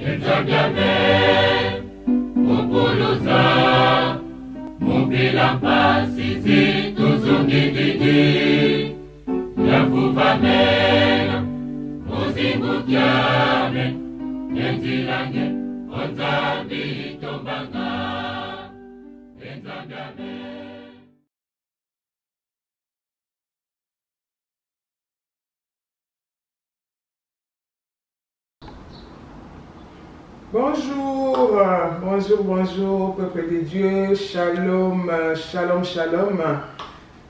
Nzambe Mupuluza Mupila Pasizi Tuzungididi Yafuvamela Muzimu Kyame Nenzilange Onzambi Tombanga Nzambe. Bonjour, bonjour, peuple de Dieu, shalom, shalom, shalom.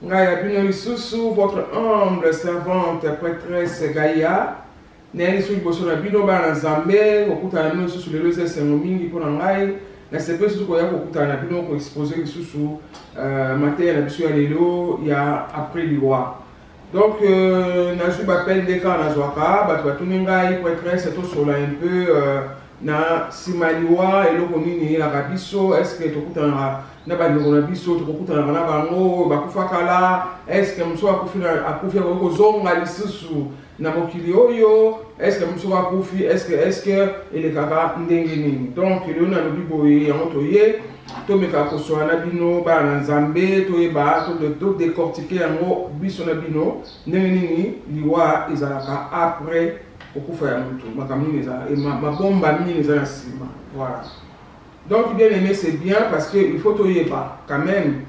Ngaya bino lisusu, votre humble servante, prêtresse Gaïa. Neli sou liboso na bino ba na Nzambe, kokutana bino lisusu lelo eza esengo mingi mpona ngai. Na sepe lisusu koya kokutana na bino ko expose lisusu mateya na biso ya lelo ya après liwa. Donc, nazwi bapele ndeka nazwaka, bato batuni ngai prêtresse tosola un peu na simaliwa eloko nini elaka biso, eske tokutana na bandeko na biso, tokutana na bango bakufa kala, eske mosu akufi kozonga lisusu na mokili oyo, eske mosu akufi, eske elekaka ndenge nini. Donc lelo nalobi boye yango toye tomeka kosola na bino bana na Nzambe, toyeba todecortike yango biso na bino ndenge nini liwa ezalaka après okufa ya mutu, makambo nini eza mabomba nini eza na nsima. Voilà. Donc bien aimé, c'est bien parce que il faut toyeba quand même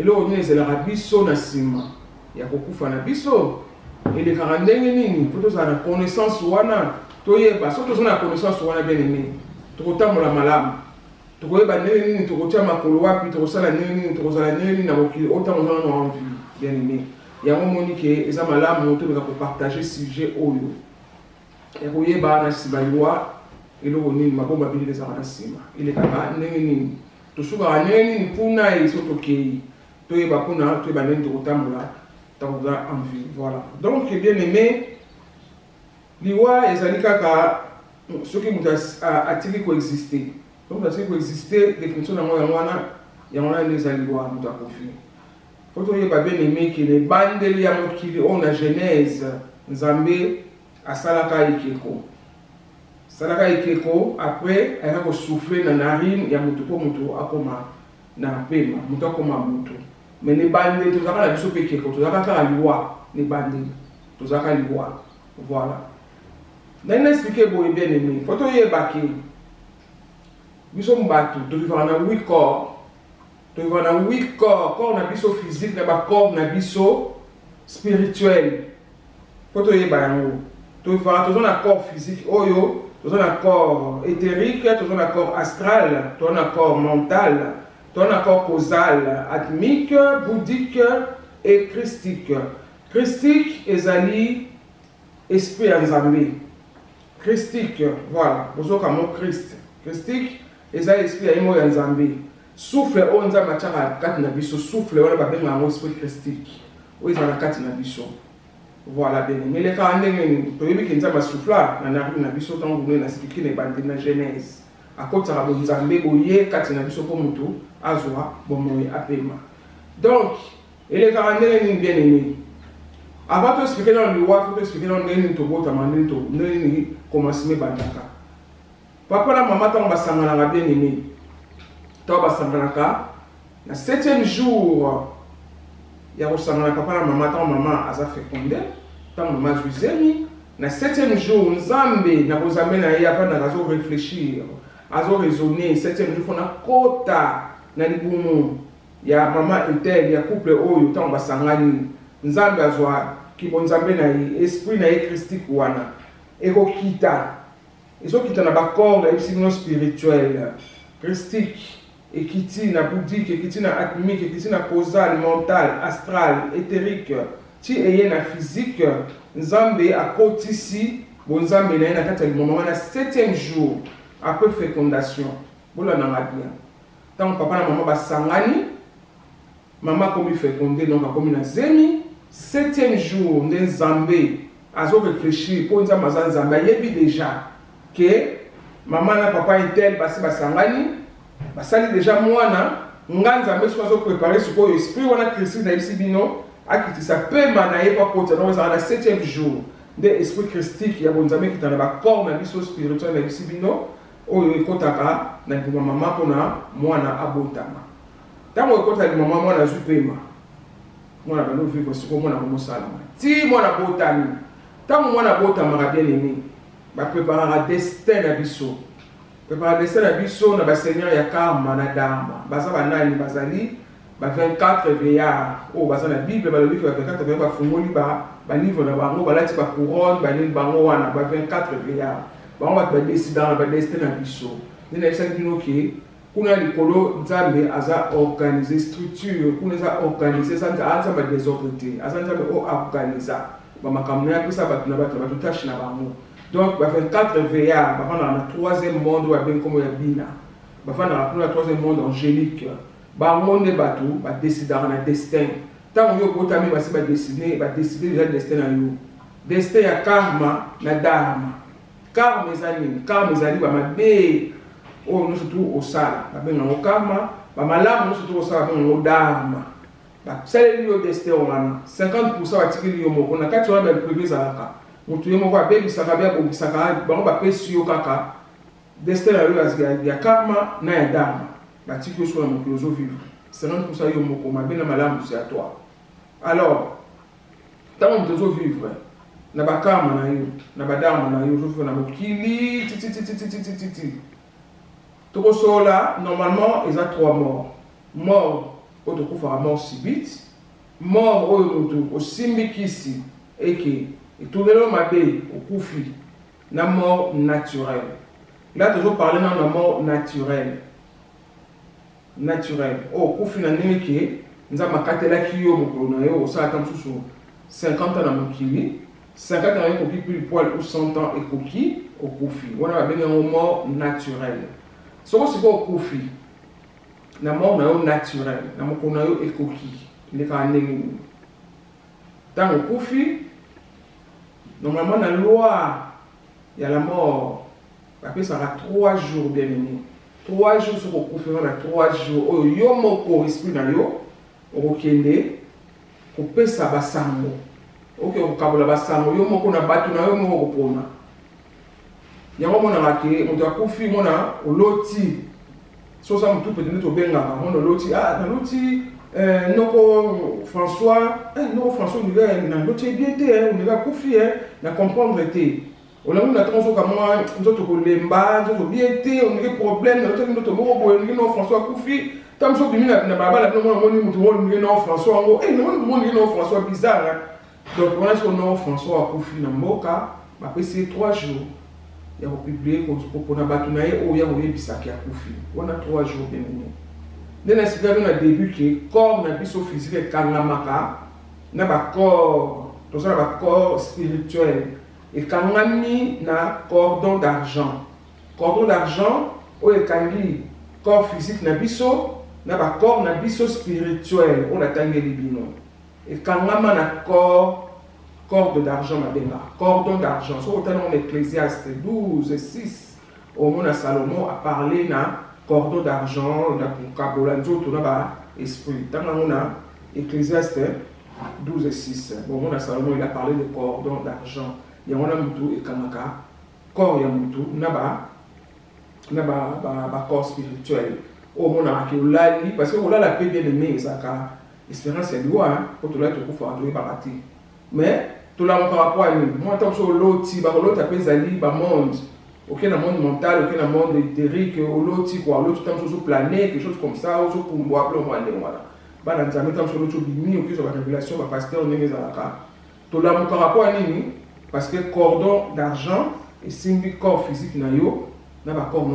eloko nini ezalaka biso na nsima ya kokufa na biso elekaka ndenge nini. Faut tozala na connaissance wana, toyeba soki toza na connaissance wana bien aimé, tokotambola malamu, tokoyeba ndenge nini tokotia makolo wapi, tokosala ndenge nini, tokozala ndenge nini na mokili otango ozala na envie bien aimé. Yango moni ke eza malamu tobeka kopartage sujet oyo ya koyeba na nsima liwa eloko nini mabomba bili ezalaka na nsima elekaka ndenge nini, tosukaka ndenge nini mpuna eso tokei, toyeba mpuna toyeba ndenge tokotambola takoza envie. Voilà. Donc bien aimé, liwa ezali kaka soki moto atiki koexiste. Donc atiki koexiste, définition nango yango wana nde eza liwa moto akofi. Faut toyeba bien aimé ke lebandeli ya mokili oyo na Genèse Nzambe asalaka ekeko. Salaka ekeko, après ayaka kosouffle na narine ya mutu po mutu akoma na pema, mutu akoma mutu. Mais ne bande tozaka na biso pe ekeko, tozaka kaka liwa, ne bande tozaka liwa. Voilà. Nani expliquer boye bien aimé, faut toyeba ke biso mbatu tozivaka na 8 corps. Tozivaka na 8 corps, corps na biso physique na ba corps na biso spirituel. Faut toyeba yango. Tozivaka toza na corps physique oyo, toza na corps éthérique, toza na corps astral, toza na corps mental, toza na corps causal, atmique, bouddhique et christique. Christique ezali esprit ya Nzambe. Christique, voilà, bozoka mo Christ. Christique ezali esprit ya imo ya Nzambe. Souffle oyo Nzambe atiaka kati na biso, souffle wana babenga yango esprit christique. Oyo ezala kati na biso. Voilà bien. Mais les cas ndenge toyebi ke Nzambe asouffla na narine na biso tango ngune na expliquer na bande na Genèse. Akota ka Nzambe boye kati na biso po mutu azwa bomoye apema. Donc, les cas ndenge bien aimé. Avant de expliquer dans le roi, faut expliquer dans ndenge to bota mandento, ndenge commencer me bandaka. Papa na maman tango basangana bien aimé. Tango basangana na 7e jour ya kosangana papa na mama tango mama aza fécondé, tango mama azwizemi na 7e jour Nzambe na kozambe na ye avanda azo réfléchir, azo raisonner. 7e jour fona kota na libumu ya mama etel ya couple oyo tango basangani. Nzambe azwa kibonzambe na ye, esprit na ye christique wana ekokita, ezokita na bakorde ebisino spirituel christique, ekiti na bouddhique, ekiti na atmique, ekiti na causal, mental, astral, éthérique, ti eye na physique. Nzambe akotisi bonzambe na ye na kati ya libumu wana 7e jour après fécondation. Bola na bien. Tant papa na maman basangani, maman komi fécondé donc akomi na zemi. 7e jour nde Nzambe azo réfléchir po Nzambe aza Nzambe yebi déjà que maman na papa etel basi basangani basali déjà mwana nga Nzambe so azo préparer siko esprit wana Christ na bisi bino akitisa pema na ye pa kota donc ça na 7e jour nde esprit christique ya bonzambe kitana ba corps na biso spirituel na bisi bino oyo ekotaka na libuma mama mpona mwana abotama. Ntango ekota libuma mama mwana azwi pema mwana bando vivre siko mwana komosalama ti mwana botami. Ntango mwana abotamaka bien aimé bapreparaka destin na biso. Préparer destin na biso na baseigneur ya karma na dharma. Baza banani bazali ba 24 veillards. Oh baza na Bible balobi que ba 24 veillards bafungoli ba livre na bango balati ba couronne ba nini bango wana ba 24 veillards. Bango ba décider ba destin na biso. Nina esaki bino ke kuna likolo Nzambe aza organiser structure, kuna aza organiser ça aza ba désordre te. Aza Nzambe o organiser. Ba makambo ya pesa ba na ba tâche na bango. Donc, il y a 24 veillards, il y a le troisième monde, comme il y a Bina. Il y a le troisième monde angélique. Il y a un décider un destin. Tant que vous avez décidé, vous décider déjà le destin. Le destin, il y a karma, la dharma. Karma, mes amis, nous sommes au sala. Nous sommes au karma, nous sommes au sala, nous sommes au dharma. C'est le destin. 50% de l'homme, on a 4 ans de privé. Mutu yemo kwa baby sakabia bobisaka bango ba pesi yo kaka destin na yo ya karma na ya dharma batiki so na mutu vivre 50% yo moko mabena malamu c'est à toi. Alors tant mutu vivre na ba karma na yo na ba dharma na yo zo na mokili ti toko sola normalement ils a 3 morts. Mort otokufa mort subite, mort oyo mutu osimbikisi eke et tout le monde au koufi, la mort naturelle. Là, toujours parler dans la mort naturelle. Naturelle. Oh, koufi na niki, nous avons makatela kiyo mokono yo, ça attend sous 50 ans dans mon kili, 50 ans et coquille plus poil ou 100 ans et coquille au koufi. On a bien une mort naturelle. Ce que c'est quoi au koufi? La mort naturelle. La mort et coquille. Les canaux. Dans le koufi. Normalement, dans la loi, il y a la mort. Après, ça va 3 jours, bien aimé. 3 jours sur le conférence, 3 jours. Oh, yo moko esprit na yo. Okende. Couper ça basango. Ok, okabola basango. Yo moko na batu na yo moko pona. Yango mona rake, on doit confier mona au loti. So ça mutu peut être benga, on loti. Ah, na loti. Noko François, François nous a l'autre bien été, on a confié, on a comprendre été. On a eu la transo comme moi, nous autres lemba, nous bien été, on a des problèmes, notre mot non François Koufi, tant que nous na baba la non François en non François bizarre. Donc on a son nom François Koufi na moka, après c'est 3 jours. Il y a publié pour na batunaye o ya bisaki ya Koufi. On a 3 jours bien. Dès la cigare, on a début que le corps n'a plus physique et kangamaka, n'a pas corps, tout ça n'a pas corps spirituel. Et kangami n'a cordon d'argent. Cordon d'argent, ou est kangi corps physique n'a pas corps n'a biso spirituel. On a tangé les binos. Et kangama n'a corps d'argent ma benga. Cordon d'argent. Sur autant on Ecclésiaste 12 et 6. Au monde à Salomon a parlé na cordon d'argent, on a esprit. Tant on a Ecclésiaste 12 et 6. Bon, on a Salomon, il a parlé de cordon d'argent. Il y a un mutu et kamaka. Corps ya mutu, naba corps spirituel. Oh, mon a parce que on a la paix bien aimée, ça a espérance et loi, pour tout le monde, il faut barater. Mais, tout le monde par rapport à nous, moi, tant que l'autre, l'autre a fait zali, monde. Aucun monde mental, aucun monde éthérique, l'autre quoi, l'autre temps sur planète, quelque chose comme ça, ou sur pour moi, plus ou moins, voilà. Bah, dans un temps sur l'autre bimi, ou sur la révélation, bah, pasteur, on est mis à la carte. Tout là, mon rapport à nous, parce que cordon d'argent et symbole corps physique, n'a pas corps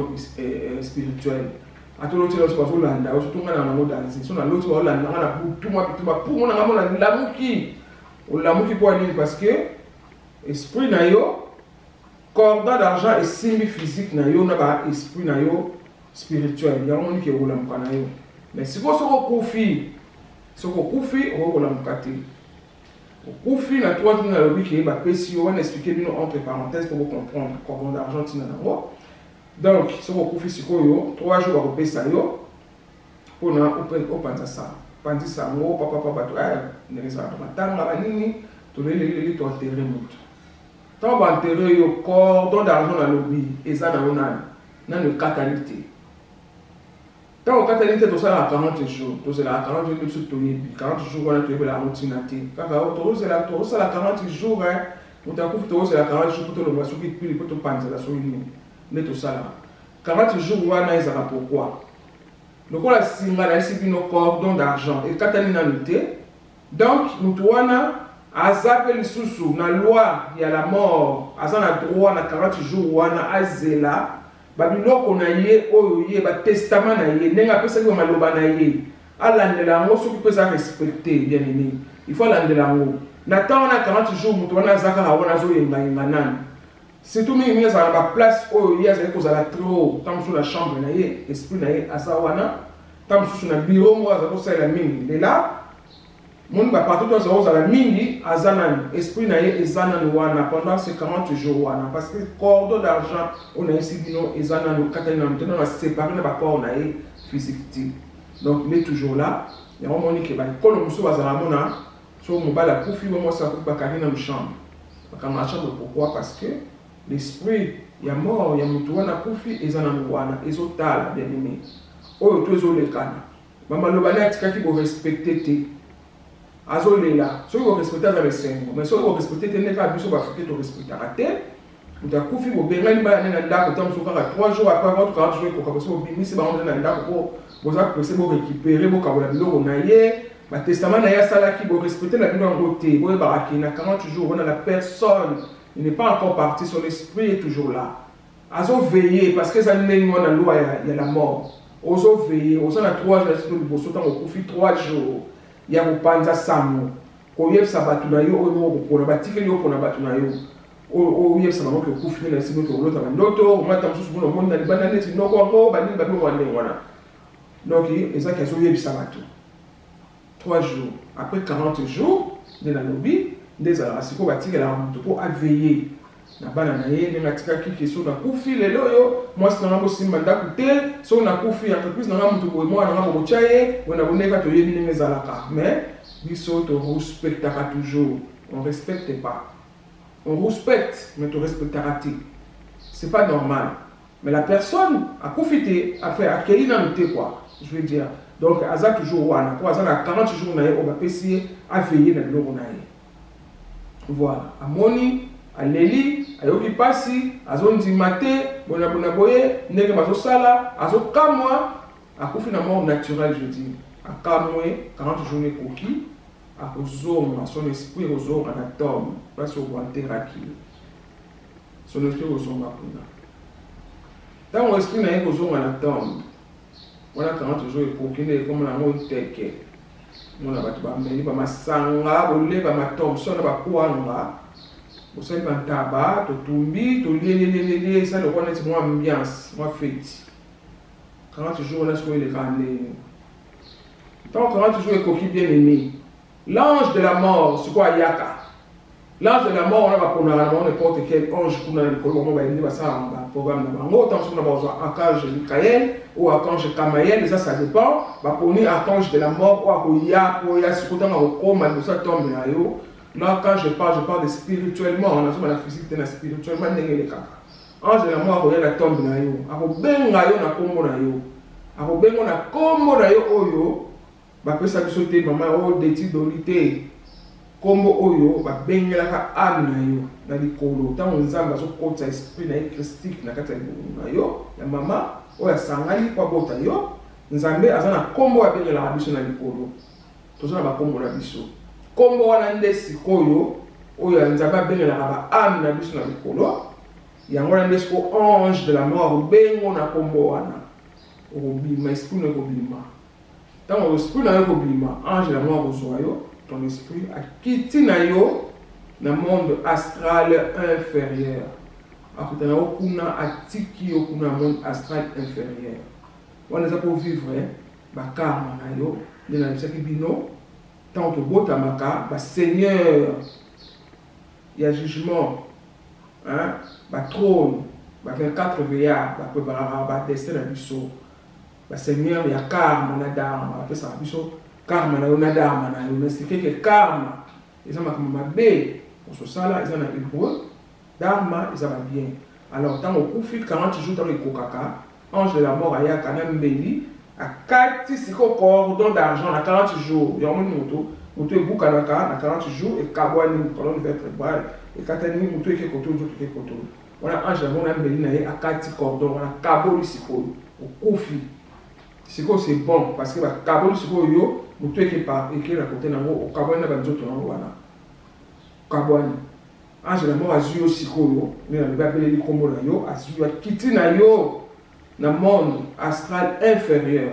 spirituel. À tout l'autre, c'est pas tout l'anda, surtout on a un mot dans les sections, l'autre, on a tout moi, pour mon amour, l'amour qui pour aller parce que esprit n'a cordon d'argent et symbole physique n'a pas esprit n'a spirituel. Il y a un monde qui est au lamka n'a mais si vous êtes au koufi, au lamka au koufi, la troisième dans le but qui est précis, on va expliquer bien entre parenthèses pour vous comprendre cordon d'argent qui n'a pas. Donc, si vous avez fait 3 jours à repérer ça, pour nous, on pense à ça. Pendant ça, papa, ne les a pas nini, tout les enterré. Tant que enterré, cordon d'argent dans le lobby, et ça dans le dans le catalité. Tant que catalité, tout ça à 40 jours, tout ça à 40 jours, tout 40 jours, on a trouvé la routine. Quand ça à 40 jours, on t'a coupé tout ça à 40 jours pour te le voir sur qui pour te panzer la souligne. Mais tout ça là. 40 jours, on a ça pourquoi? Donc on a signé la discipline au cordon d'argent et catalité dans le thé. Donc nous tournons à zapper sous la loi, il y a la mort, à ça on a droit à 40 jours, on a azela. Babiloko na ye oyo ba testament na ye nenga pesa ko maloba na ye alandela ngo soki pesa respecter bien aimé il faut alandela ngo na temps na 40 jours mutu wana zaka hawana zo yenga nani c'est tout mingi za ba place oyo ya za ko za la trop tam sur la chambre na ye esprit na ye asawana tam sur na bureau mo za ko sala mingi de là mon ba partout dans za la mingi azanan esprit na ye ezanan wana pendant ces 40 jours wana parce que cordon d'argent on a ici bino ezanan katana maintenant on a séparé na ba corps na ye physique. Donc il est toujours là il y a un moment que ba kolo muso bazala mona so mo bala kufi mo sa ko ba karina chambre ba ma chambre pourquoi parce que l'esprit il y a mort il y a mutu wana kufi ezanan wana ezotala bien aimé oyo to ezolekana mama lobana tikaki bo respecter te azolela soki korespecte aza lesengo mais soki korespecte te ndeka biso bafrike torespectaka te mutu akufi bobengani bana nde na ndako ta mosusu kaka 3 jours après votre 40 jours ekoka parce que bobimisi bango nde na ndako po boza presse borécupere bokabola biloko na ye batestament na ye asalaki borespecte na bino yango te boyebaka ke na 40 jours wana la personne il n'est pas encore parti, son esprit est toujours là azoveille parce que ezali ndenge wana loi ya la mort ozoveille ozana 3 jours sino liboso ntango okufi 3 jours ya kopanza sango koyebisa bato na yo oyo moko kopona batikeli yo mpona bato na yo oyebisa bango ke okufi na esiko ke olota bandoto omata mosusu mpona omoni na libanda neti noko yango banini babino wa ndenge wana donc ezaki azoyebisa bato 3 jours après 40 jours nde nalobi nde ezalaka sikoyo batikelaka moto mpo aveille na bana na ye ndenge atikaki ke so nakufi lelo oyo mwasi nanga bosimba ndako te so nakufi entreprise nanga moto boye mwana nanga bokotya ye wena boneka toyebi ndenge ezalaka mais biso torespectaka toujours on respecte pas on respecte mais torespectaka te c'est pas normal mais la personne akufi te affaire akei nanu te quoi je veux dire donc aza toujours wana po aza na 40 jours na ye oyo bapesi ye aveille na biloko na ye voilà amoni aleli ayoki pasi azondima te bona boye ndenge bazosala azokamwa akufi na mort naturelle je dis akamwe 40 jours ekoki akozonga son esprit ozonga na tombe place okoanteraki son esprit ozonga kuna ntango esprit na ye kozonga na tombe wana 40 jours ekoki nde ekomona yango teke mona bato bameli bamasanga boleba matombe so na bakwanga osali bantaba totumbi tolielelelele esali lokwa neti mwa ambiance mwa feti 40 jours wana sikoyo eleka ndenge ntango 40 jours ekoki bien aimé l'ange de la mort sikoyo ayaka l'ange de la mort wana baponaka na bango n'importe quel ange kuna na likolo bango bayebi basalaka baprogramme na bango ntango sokona bazwa archange Michael ou archange Kamael eza ça dépend baponi archange de la mort oyo akoya po ya sikoyo ntango akokoma liboso ya tombe na yo. Là, quand je parle de spirituellement, on a sur la physique, on a spirituellement, on a ange de la mort, on a la tombe na yo, ako benga yo na kombo na yo, ako benga na kombo na yo oyo, ba pesa biso te mama o deti dolite, kombo oyo ba benga la âme na yo, na likolo, tant nzamba zo kota esprit na ye christique na kata na yo, ya mama oya sangali kwa bota yo, nzambe azana kombo ya benga la biso na likolo, tozana ba kombo na biso. Kombo wana nde sikoyo oyo nzambe abengelaka baame na biso na likolo yango wana nde sikoyo ange de la mort obengo na kombo wana okobima esprit na ekobima ntango esprit na yo ekobima ange de la mort kozwa yo ton esprit akiti na yo na monde astral inférieur akutana yo kuna atiki yo kuna monde astral inférieur wana eza mpo vivre bakarma na yo nde na bisaki bino tant que botamaka ba seigneur il y a jugement hein ba trône ba 24 veillards ba préparer ba destin na biso ba seigneur ya karma na dharma ba pesa biso karma na yo na dharma na yo mais c'est que karma ils ont makambo mabe ososala ils ont na hébreu dharma ils ont bien Alors, tant au coup, 40 jours dans le Kokaka, ange de la mort à Yakanambeli, à 4 cordon d'argent, à 40 jours, il y a un moto, moto est boucanaka, à 40 jours, et Kabouani, colonne vertébrale, et Katani, moto est koto, tout est koto. On a ange de la mort à 4 cordons, on a Kabou Siko, au Koufi. Siko c'est bon, parce que Kabou Siko, yo, moto est pas écrit à côté d'un mot, au Kabouani, n'a pas d'autre nom, voilà. Kabouani. Ange de la mort a Zuyo Siko, mais on va appeler les Komo na yo, a Zuyo Kiti na yo. Dans le monde astral inférieur,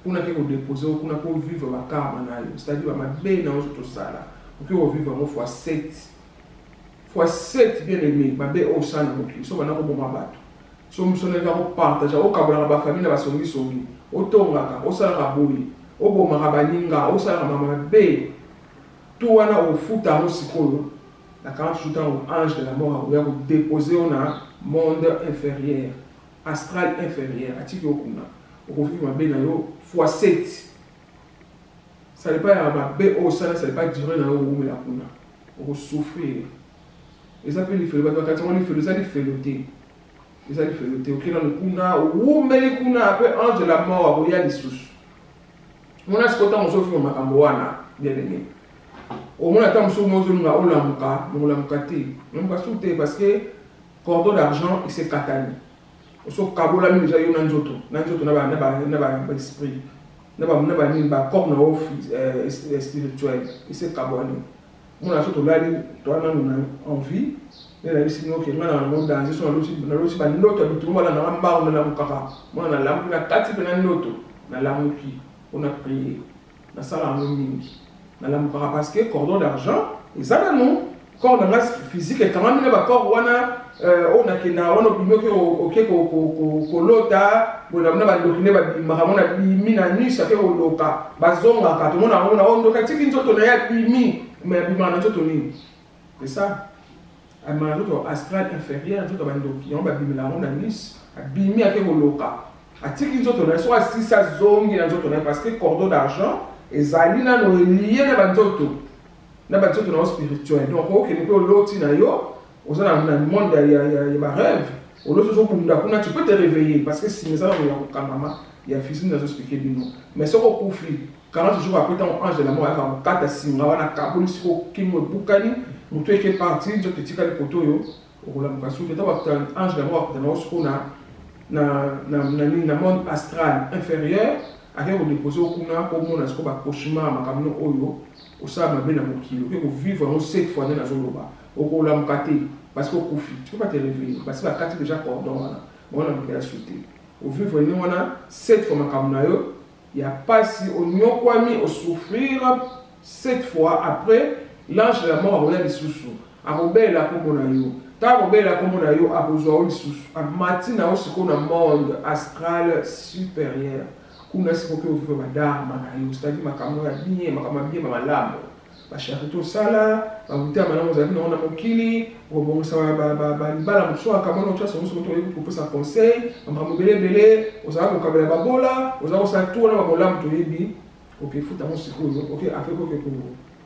pour que vous déposez, pour que vous vivez votre karma, c'est-à-dire que vous avez dans tout ça, pour que vous vivez fois 7. Fois 7, bien aimé, vous avez au sein de votre vie. Si vous avez un bon mabat, si vous avez un partage, au cas où vous avez une famille, vous avez une famille, au tonga, au salaboui, au bon marabaninga, au salamabé, tout le monde au foot à l'osiko, la 40 jours dans l'ange de la mort, vous déposez dans le monde inférieur. Astral inférieur, à titre au kuna, au vivre ma bien fois 7. Ça n'est pas ma bé au sein, ça n'est pas durer dans le roum la kuna. On souffrir. Et ça peut les faire, quand on les fait, ça les fait noter. Et ça les fait noter. Ok, dans le kuna, ou mais les kuna, après ange de la mort, à Roya les sous. On a ce côté, on s'offre ma camboana, bien aimé. Au moins, attends, on s'offre mon lamuka, mon lamukati. On va sauter parce que cordon d'argent, il s'est katani. So kabola mi déjà yo nanjoto na ba esprit na ba corps na office spirituel et c'est kabola mon a soto là toi na envie et la sinon que moi na monde dans so na losi ba ndoto bitu mo na mba on na mukaka mo na lamu na kati na ndoto na lamu ki on a prié na sala mingi na lamu parce que cordon d'argent et ça non corps de masse physique et quand même ba corps wana on a kina on opinion que OK ko lota bona ba dokine ba makamona mina ni ça fait loka bazonga ka to mona on doka tiki nzoto na ya bimi mais bima na nzoto ni c'est ça a ma nzoto astral inférieur nzoto ba ndoki on ba bimi la on a nis bimi ake loka a tiki nzoto na so si ça zongi na nzoto na parce que cordon d'argent ezali na no lié na ba nzoto na ba nzoto na spirituel donc OK ni ko loti na yo. Dans le monde, il y a un rêve. Tu peux te réveiller parce que si nous avons il y a physique dans expliquer du nom. Mais ce qu'on conflit, 40 jours après, ton ange de la mort, il y a 4 à 6 mois, il y a 4 qui me boucani, nous tu es parti, tu te tiens les poteaux, tu as un ange de la mort, dans le monde astral inférieur, à qui vous déposez au kuna, pour mon asco, cauchemar, ma camino oyo, au sama ben à mon kilo, que vous vivez 7 fois dans la zone là. Au parce qu'au coup, tu ne peux pas te réveiller. Parce que la carte déjà cordon, on a bien sauté. Au vivre, on a 7 fois ma camunayo. Il n'y a pas si on y a mis au souffrir 7 fois après, l'ange de la mort a roulé les sous-sous. A robé la camunayo. Ta robé la camunayo a besoin de sous-sous. A matin, aussi qu'on a un monde astral supérieur. Qu'on a ce qu'on peut ouvrir ma dame, c'est-à-dire ma camunayo bien, ma lame. Bashirito sala babuta mana mozali na mokili obongisa bala moswa kamona otsa sonso moto yebi proposa conseil makambo belebele ozala kokabela babola ozala kosala tour na babola moto yebi ok futa mo sikoyo ok affaire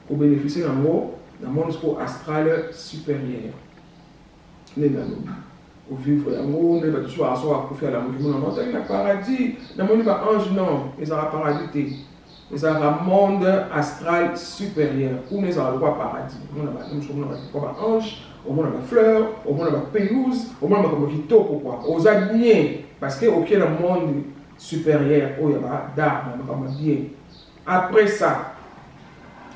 ko bénéficier nango na monde astral supérieur ne na lobi au vivre yango ne ba tso aso akufa la mokili na mota na paradis na moni ba ange non ezala paradis te. Nous avons un monde astral supérieur où nous avons le paradis. Nous avons un ange, nous avons une fleur, nous avons une pelouse, nous avons un kitoko pourquoi. Nous avons bien parce que aucun monde supérieur où il y a d'armes, nous avons bien. Après ça,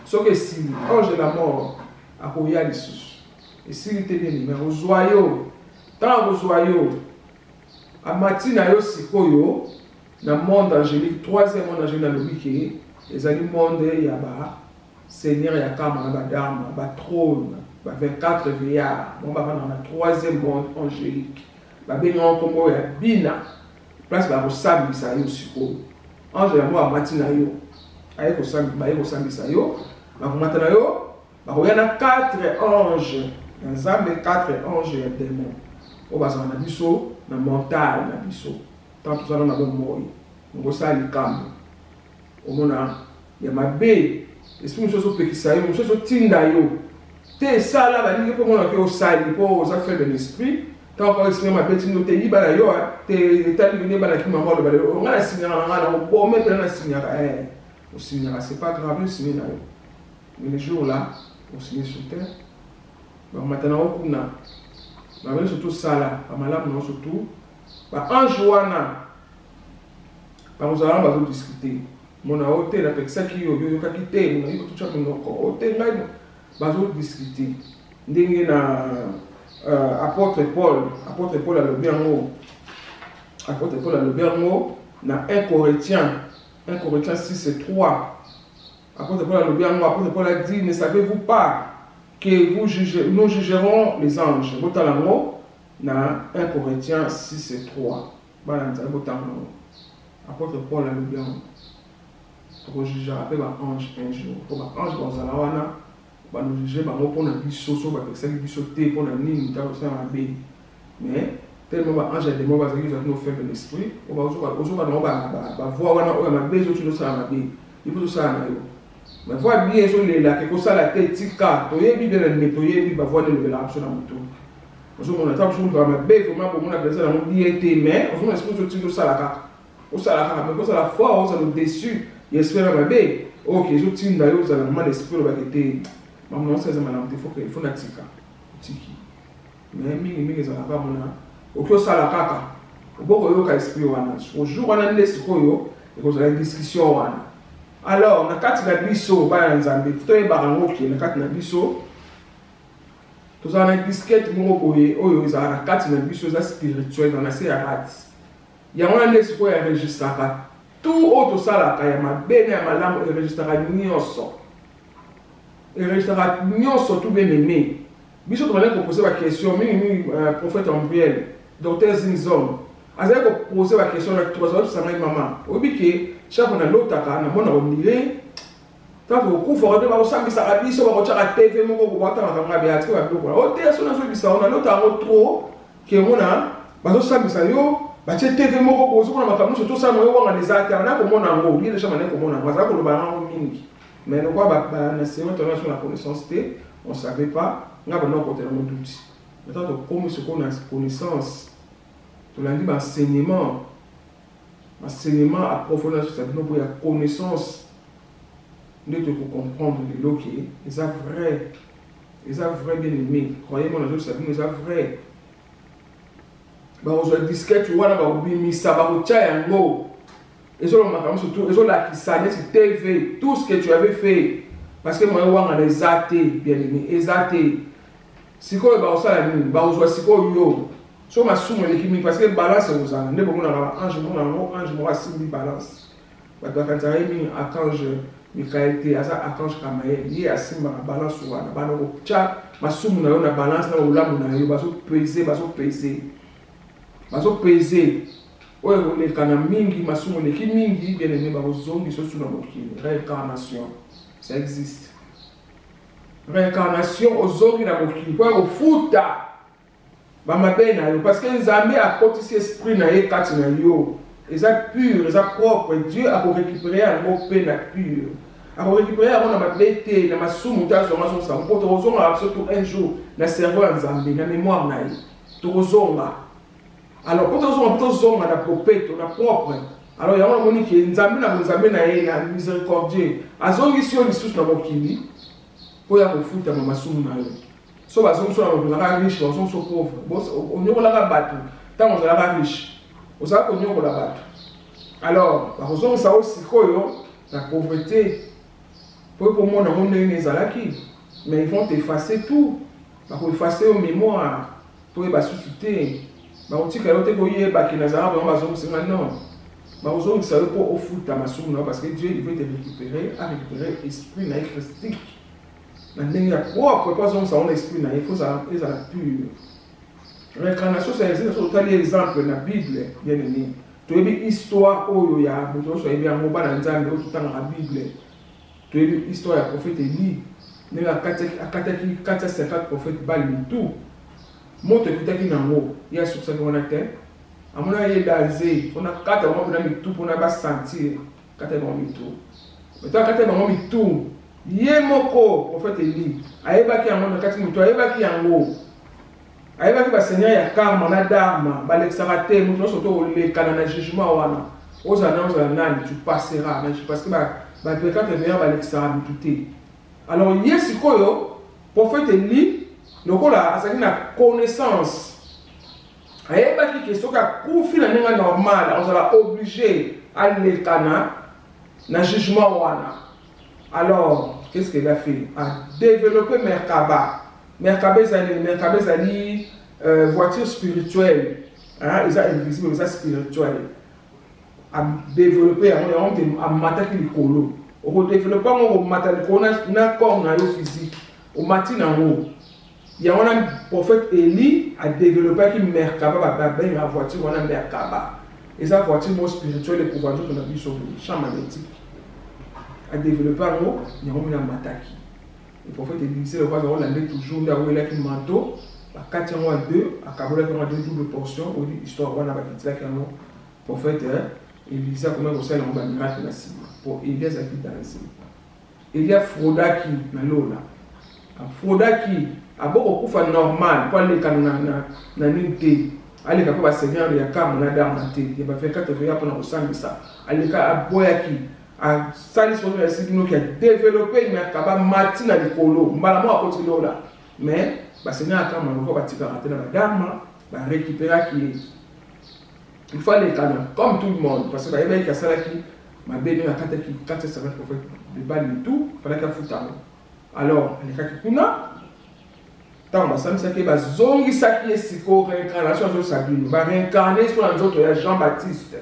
ce que si l'ange de la mort a royal les sous. Et s'il était bien, mais au joyau, tant au joyau, à matin yo sikoyo. Dans le monde angélique, troisième monde angélique dans le wiki, les animaux il y a Seigneur, il y a Kamana, Badam, trône, 24 veillards. On va dans le troisième monde angélique. Il y a Bina, place où Sam Bisayo, ange de la mort à Matinayo, avec Sam Bisayo, il y a 4 anges, il y a 4 anges et démons. On va dans l'abysso, dans le mental, l'abysso. Tant que ça, on a mort. On va aller calme. On a ma baie. Esprit nous sommes petits saillots, nous sommes tindayo. T'es ça là, va dire que on a fait au sali pour aux affaires de l'esprit. tant qu'on exprime ma petite note, il va yo, t'es venu à la qui m'a mort, on a signé un bon, mais on a signé on signera, c'est pas grave, on signe là. Mais les jours là, on signe sur terre. Maintenant, on a surtout ça là, pas mal surtout. En jouant, nous allons discuter. Mon hôtel, avec ça qui est au lieu de quitter, on a dit que tout ça, on hôtel là, nous allons discuter. Nous apôtre Paul a le bien mot. Apôtre Paul a le bien mot. Dans 1 Corinthiens 6 et 3. Apôtre Paul a le bien mot. Apôtre Paul a dit, ne savez-vous pas que nous jugerons les anges? Dans 1 Corinthiens 6 et 3. Apôtre Paul a le bien mot. Pour juger un ange un jour. Pour un ange dans la wana. Nous juger pour la biso, pour la ligne, mais tellement ange a des mots qui nous faibles l'esprit, on va voir il faut ça mais voir bien sur les là que ça la tête tika to yebi bien nettoyer bi ba voir le l'option dans moto on a tant sur ma bé comment pour mon adresse dans mon diété mais on espère que tu ça la carte au ça la carte mais ça la foi on ça nous déçu il espère ma bé OK je tiens d'ailleurs ça normalement l'esprit va être maman ça il faut natika tiki mais mingi za pas mona okyo sala kaka oboko yo ka esprit wana au jour wana ndesi koyo et ko za discussion wana alors na kati na biso ba nzambe to e barango ki na kati na biso to za na disquette mo boye oyo za na kati na biso za spirituel na se ya rat ya wana ndesi ko ya registraka tout auto sala ka ya mabene ya malamu e registraka nyonso tout bien aimé. Biso to va poser la question, prophète Ambriel, docteur Zinzon. Azali ko poser la question avec 3 autres ça maman. Obi ke chaque na lotaka na mona omire. Tant ko fora de ba osambisa ka biso ba ko tshaka TV moko ko bata makanga bya tsi ba biloko. O te so na so bisa ona lotaka trop ke mona ba so sambisa yo ba tshete TV moko ko so na makambo so to sa mo yo wanga nezati na ko mona ngo, li déjà mané ko mona. Ba za ko lo ba ngo mingi. Mais nous avons sur la connaissance, on ne savait pas, nous avons un côté de mon doute. Maintenant, comme ce qu'on a connaissance, on a dit enseignement approfondi sur cette noble connaissance, de pour comprendre les lots qui sont vrais, ils sont vrais bien aimés. Croyez-moi, nous savons, ils sont vrais. On a disquette, tu vois, on a oublié ça, on a dit, ils ont la TV, tout ce que tu avais fait. Parce que moi, on a des athées, bien aimés, les athées. Si quoi, on a dit, si quoi, yo. So ma somme l'équilibre parce que balance aux ans. Ne bon on ange moi simbi balance. Ba quand tu as mis archange Michael te asa archange Kamael, il a simba balance ou na bana ko cha ma somme na balance na ulamu na yo ba so peser. Ouais, les canaux mingi, ma somme les qui mingi bien aimé ba zongi so suna mokili. Réincarnation, ça existe. Réincarnation aux zongi na mokili. Quoi au futa. Parce que les amis à côté de l'esprit na ye kati na yo, ils sont purs, ils sont propres. Dieu a récupéré un mot pur. A récupéré un mot bête, na masumu ta so maso sa. Pour tozonga surtout un jour na cerveau en Zambie, na mémoire na ye. Tozonga. Alors quand tozonga na prophète, na propre. Alors il y a un moni qui Nzambe na ye na miséricordieux. Azongi si on lisusu na mokili. Pour ya kofuta ma masumu na yo. So bazongi so na riche, bazongi so pauvre. On yokola batu, tant on a riche. On sait qu'on yokola batu. Alors, bazongi ça aussi koyo la pauvreté. Pour moi na monde les alaki, mais ils vont effacer tout. Pour effacer aux mémoires, pour les susciter. Ba oti ka yote boye ba kinazara ba bazongi singa non. Bazongi ça pour au foot ta masumu parce que Dieu il veut te récupérer, à récupérer esprit na christique. La ligne propre, pas on a l'esprit, il faut ça pur. Réincarnation, c'est un exemple dans la Bible, bien aimé. Tu as une histoire où il y a un mot dans la Bible. Tu as une histoire du prophète Élie. Il y a 450 prophètes Bali tout. Moi, tu as dit il y a sur ce qu'on a fait. À mon avis, on a 4 mois pour tout pour nous sentir 4 mois tout. Mais toi, 4 mois tout. Yemoko prophète Élie ayebaki yango na kati mutu ayebaki yango ayeba ki baseigneur ya karma na dharma balekisaka te moto nyonso to olekana na jugement wana ozala nani tu passeras parce que bapeka te veya balekisaka mitu te. Alors ye sikoyo prophète Élie lokola azalaki na connaissance ayebaki ke soki akufi na ndenge normal ozala obligé alekana na jugement wana. Alors qu'est-ce qu'il a fait? A développé Merkaba. Merkaba ezali voiture spirituelle, hein, ils ont invisible, ils ont spirituel. A développé, a mataki likolo. Au développé, on mataki likolo na corps na yo physique. Au matin na haut. Il y a un prophète Élie a développé qui Merkaba, la voiture, on a Merkaba. Et sa voiture spirituelle est pour voir qu'on a vu sur le champ magnétique. A développé en haut, il y a un mataki. Le prophète Élie, c'est le roi de Roi, il a toujours là où il a un manteau. À 4 ans à 2, à Kabola qui a deux double portions, on dit histoire on a là qui a un prophète Élisa comment on sait on va miracle na sima pour Élias qui danser. Il y a Froda qui na lola. Froda qui a beaucoup kufa normal pour les kanana na ninte. Ali ka ba seigneur ya kama na dama te. Il va faire 4 veillants pour ça. Ali ka aboya qui a sali sur le signo qui a développé mais ka ba matina likolo. Mbala mo akoti lola. Mais Seigneur a quand même raté dans la dame, récupérer qui il faut aller comme tout le monde parce que il y a ça qui m'a béni à quand ça va pour de balle et tout il fallait qu'à foutre alors les cas qui kuna tant ça me c'est que zongi ça qui est siko réincarnation de Sabine va réincarner sur les autres Jean-Baptiste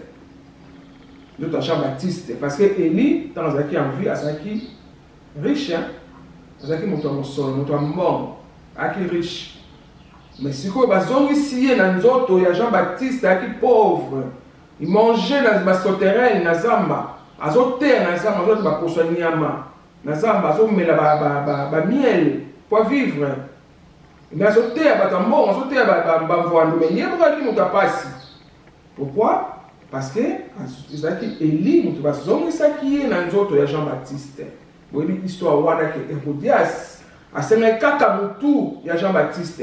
l'autre Jean-Baptiste parce que Élie dans un qui en vie à ça qui riche hein ça qui monte en sol monte en mort qui riche. Mais si vous avez ici, il y a Jean-Baptiste qui est pauvre. Il mangeait dans le souterrain, dans Zamba. Il y a Zamba, il y a miel pour vivre. Mais il y a pourquoi? Parce que Élie, il y a Jean-Baptiste. Vous voyez l'histoire de Hérodias. À ce moment-là, il y a Jean-Baptiste.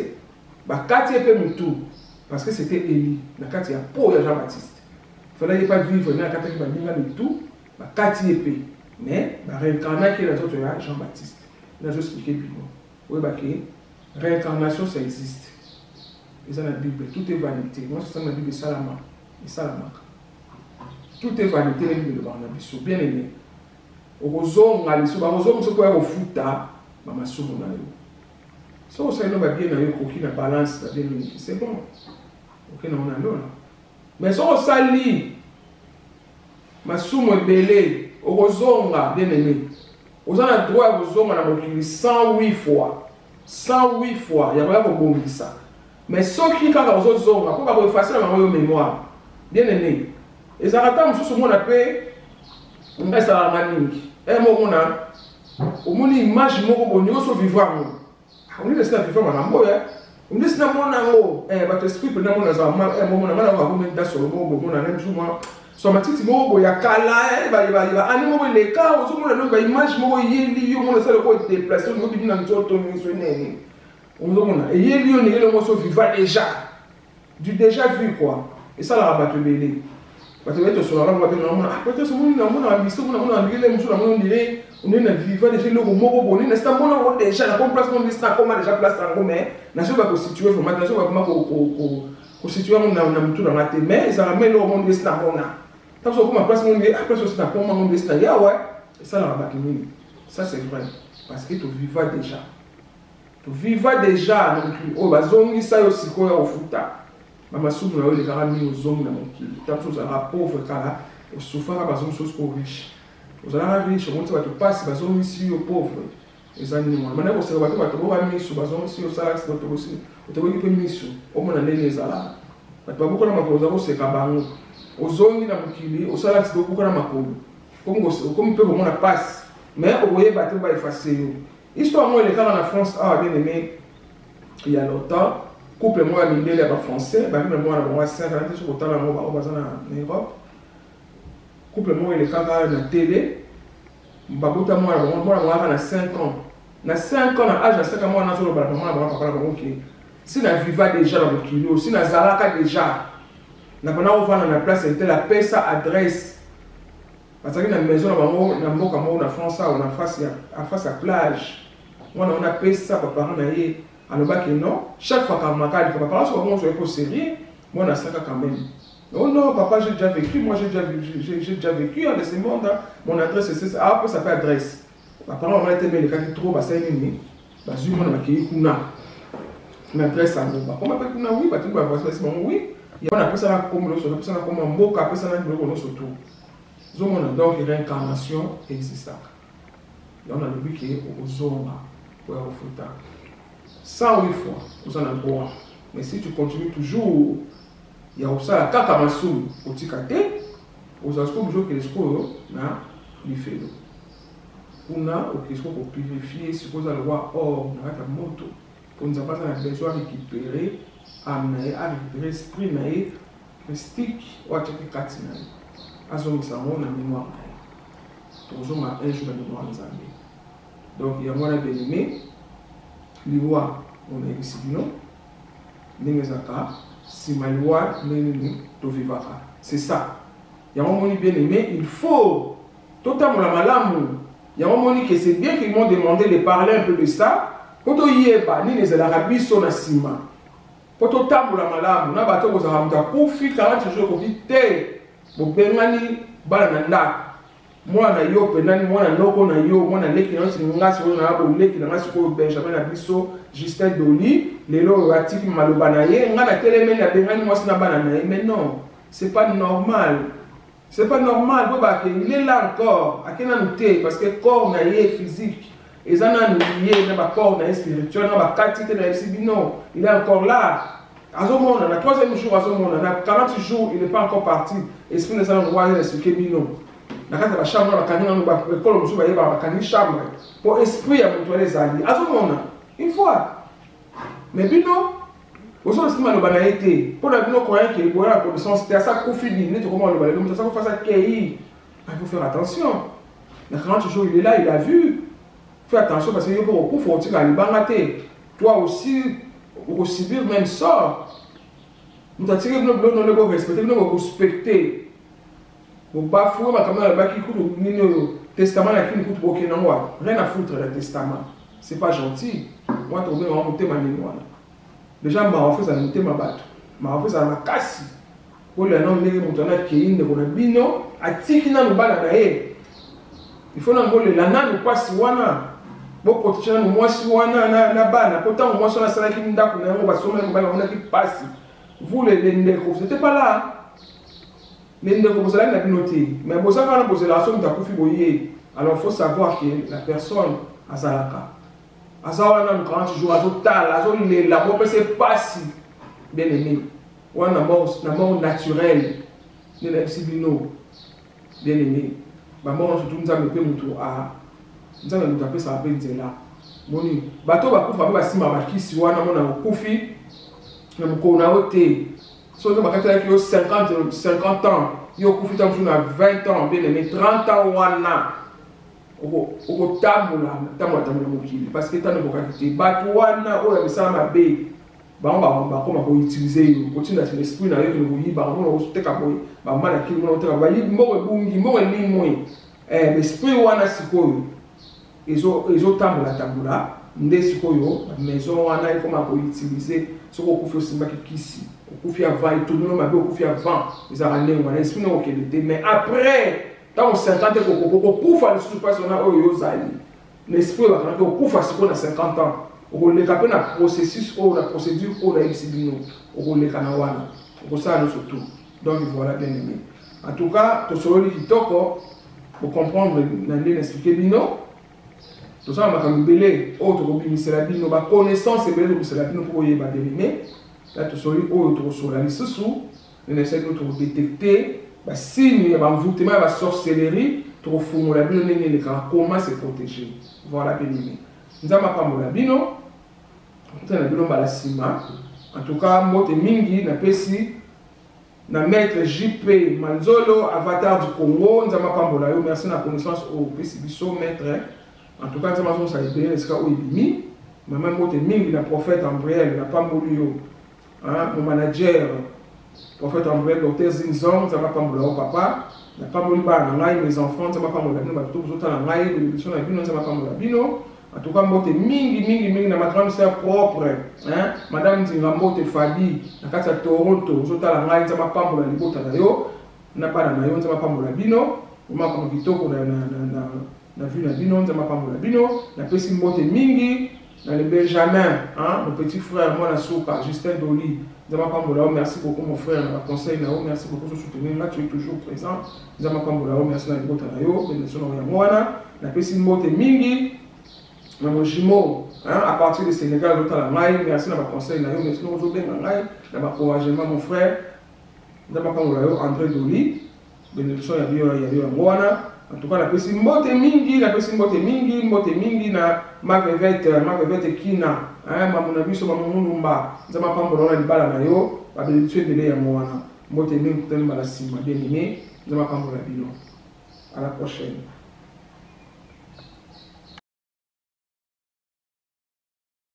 Parce que c'était Élie. Il y a pour Jean-Baptiste. Il ne fallait pas vivre dans le tout. Mais la réincarnation qui est dans Jean-Baptiste. Je vais expliquer plus loin. La réincarnation, ça existe. Et dans la Bible, tout est vanité. Moi, c'est dans la Bible, Salama. Tout est vanité, la Bible de Barnabas. Bien aimé. Au Rosong, au Futa. Masumu na yo. So ça no ba bien na yo koki na balance ba bien c'est bon. OK na on a là. Mais so ça li masumu belé ozonga bien aimé. Ozana droit ozonga na mokili 108 fois. 108 fois, ya ba ko bongisa. Mais so ki kaka ozonga ko ba ko effacer na yo mémoire. Bien aimé. Et ça attend mususu mona pe ngasa la maningi. Mo mona au moins l'image moko bonyoso vivant on est resté vivant na mboya on est resté mona ngo ba to esprit na mona za ma mona mona ba ko menda solo moko mona na njuma so matiti moko ya kala ba ani moko le ka o so mona no ba image moko yeli yo mona sala ko déplacer no bi na nzoto miso nene on mona et yeli yo ne le mo so vivant du déjà vu quoi et ça la rabat belé ba to beto so la ba be no mona peut-être so mona mona biso mona ngile muso na mona ndire on est vivant déjà le mot bon n'est pas mon déjà la complètement distant comment déjà place en mais nation va constituer vraiment nation va comment constituer on a tout dans la tête mais ça ramène le monde distant on a tant que comment place mon après ça c'est comment on distant ya ouais et ça la rabat ça c'est vrai parce que tu vivant déjà donc oh bazongi ça aussi quoi au futa mama sumu na les garami aux zongi na mon qui tant que ça la pauvre kala au souffrir bazongi chose pour riche. Vous allez riche, on va te passer, vous allez ici aux pauvres. Les animaux. Maintenant, vous savez, vous allez mis sur, vous allez ici au salaire, vous allez aussi, vous allez aussi mis sur, au moins les ala. Vous allez beaucoup de ma cause, vous allez cabanon. Aux zones, au salaire, vous allez beaucoup de ma cause. Comme peut vous la passe, mais vous voyez, vous allez effacer. Histoire, moi, les cas en France, bien aimé, il y a longtemps, couple moi, il est français, moi, 5 ans, sur le temps, en Europe. Couple moi il est quand même na télé babota moi na 5 ans na 5 ans na âge na 5 ans moi na solo ba moi papa na OK si na viva déjà dans le kilo, si na zalaka déjà, na pendant on va dans la place, c'était la paix sa adresse. Parce que dans la maison, na mboka mo na France, on a face à plage. On a paix ça, papa na yé. Alors bah que non, chaque fois qu'on m'a dit, papa, quand on se repose sérieux, moi on a ça quand même. Oh non, papa, j'ai déjà vécu, moi j'ai déjà vécu dans ce monde. Mon adresse c'est ça. Ah, après ça fait adresse. Papa, on a été bien les cas qui trop, bah c'est mini. Bah je m'en a qui kuna. L'adresse à nous. Bah comment pas kuna oui, bah tu vas voir ça c'est bon oui. Il y a on appelle ça comme le on appelle ça comme un mot, appelle ça le gros surtout. Donc réincarnation existe. Et on a le but qui est aux zones pour au foot. 108 fois, vous en avez droit. Mais si tu continues toujours, il y a aussi la carte à ma somme au ticate, aux aspects que les scores, il fait. On a au question pour purifier, suppose à le voir hors de la moto. Pour nous avoir besoin de récupérer, à récupérer l'esprit, le stick, ou à checker 4 semaines. À ce moment-là, on a mémoire. Toujours un jour de mémoire des amis. Donc, il y a moi la bien-aimé. Liwa, on a ici non. Nengezaka, si ma loi, to vivara. C'est ça. Il y a un moment bien aimé, il faut. Totalement la malamu. Il y a un moment que c'est bien qu'ils m'ont demandé de parler un peu de ça. Pour to yeba, ni les arabes sont na sima. Pour totalement la malamu, na bato ko zahamta kufi 40 jours ko vite. Bo bengani balananda. Moi na yo penani moi na loko na yo moi na leki na ngasi on na bo leki na ngasi ko Benjamin na biso Justin Doli lelo ratiki maloba na ye nga na teleme na bengani moi na bana na ye mais non c'est pas normal il est là encore akena noté parce que corps na ye physique ezana lié na ba corps na spirituel na ba qualité na non il est encore là azomona na 3e jour azomona na 40 jours il n'est pas encore parti esprit de ça on va expliquer bino. Na kata ba chambre ba kanina no ba ekolo musu ba yeba ba kanina chambre pour esprit ya mutu les ali azomona une fois mais bino oso sima lo bana été pour la bino croyant que boya la connaissance c'était ça confini ne te comment le balé ça faut faire ça il faut faire attention na 40 jours il est là il a vu fais attention parce que yo pour faut tika libangate toi aussi au subir même ça nous t'attirer no no le respecter no respecter. Pour pas fouer ma caméra là-bas qui coûte le testament là qui coûte beaucoup non moi rien à foutre le testament c'est pas gentil moi tu veux monter ma mémoire déjà m'a offert ça monter ma batte m'a offert ça ma casse pour le nom de mon tonnerre qui est une bino a tiki na lubala na e il faut na ngole la na pas si wana beaucoup de gens moi si wana na bana pourtant moi sur la salle qui ndako na ngo ba sommer mbala on a qui passe vous les ndeko vous n'étiez pas là. Mais ne vous allez pas noter. Mais vous savez quand vous la somme d'akufi boyer. Alors il faut savoir que la personne a zalaka. Azala na 40 jours azotal, azole la mort c'est pas si bien aimé. Ou na mort naturelle. Ne la sibino. Bien aimé. Ba mort surtout nous a me pe mutu a. Nous a me taper ça pe nzela. Moni bato ba kufa ba sima ba kisi wana mona kufi. Na mukona ote. Si on a 50 ans, il y a 20 ans, bien aimé, 30 ans, au tamoula, parce que tu as une qualité. Batouana, oh, la ça m'a bé. On va utiliser, on continue à l'esprit, on va utiliser, on va l'esprit, ils ont tamoula, maison, on utiliser, ce qu'on peut faire, au coup avant, et tout le monde m'a dit au coup avant, ils ont ramené un esprit de qualité. Mais après, dans 50 ans, on peut faire le sous-pass, on a l'esprit va rentrer au coup à 50 ans. On va faire le processus, la procédure, on va essayer on va faire on ça surtout. Donc voilà, bien aimé. En tout cas, tout ce qui toko pour comprendre, l'expliquer bino. Tout ça, on va belé, autre c'est la bino, ma connaissance est belé, c'est la bino pour y bien aimé. Là, tout ce qui est sur la liste sous, on essaie de détecter si il y a un envoûtement, la sorcellerie, trop fou, la bino, comment se protéger. Voilà, bien aimé. Nous avons pas la bino, nous avons la sima. En tout cas, moi, mingi, na pesi, na maître JP Manzolo, avatar du Congo, nous avons pas la merci na connaissance au pesi biso maître. En tout cas, nous avons ça bien, est-ce qu'il y a maman mbote mingi na prophète Ambriel na pamboli yo mon manager prophète Ambriel docteur Zinzong ça va pambola au papa na pamboli ba na ngai mes enfants ça va pambola bino ba tout zota na ngai bénédiction na bino ça va pambola bino en tout cas mbote mingi na ma grande sœur propre madame Zingambote Fabi na kati ya Toronto zota na ngai ça va pambola libota na yo na pa na yo ça va pambola bino ma comme kitoko na vu na bino ça va pambola bino na pesi mbote mingi dans le Benjamin, mon petit frère, moi, Souka, Justin Doli, merci beaucoup mon frère, conseil, merci beaucoup de soutenir, là tu es toujours présent, merci na libota na yo, bénédiction na mwana, na pesi mbote mingi, na mojimo, à partir du Sénégal, l'autre la merci na conseil na yo, merci na ozo benga ngai, na encouragement mon frère, André Doli, bénédiction ya yo mwana. En tout cas, la pesi mbote mingi na mavevete kina mamuna biso mamunumba nzama pambola na libala na yo babelitue bele ya mwana mbote mingi kutani bala sima bien aimé nzama pambola bino. À la prochaine.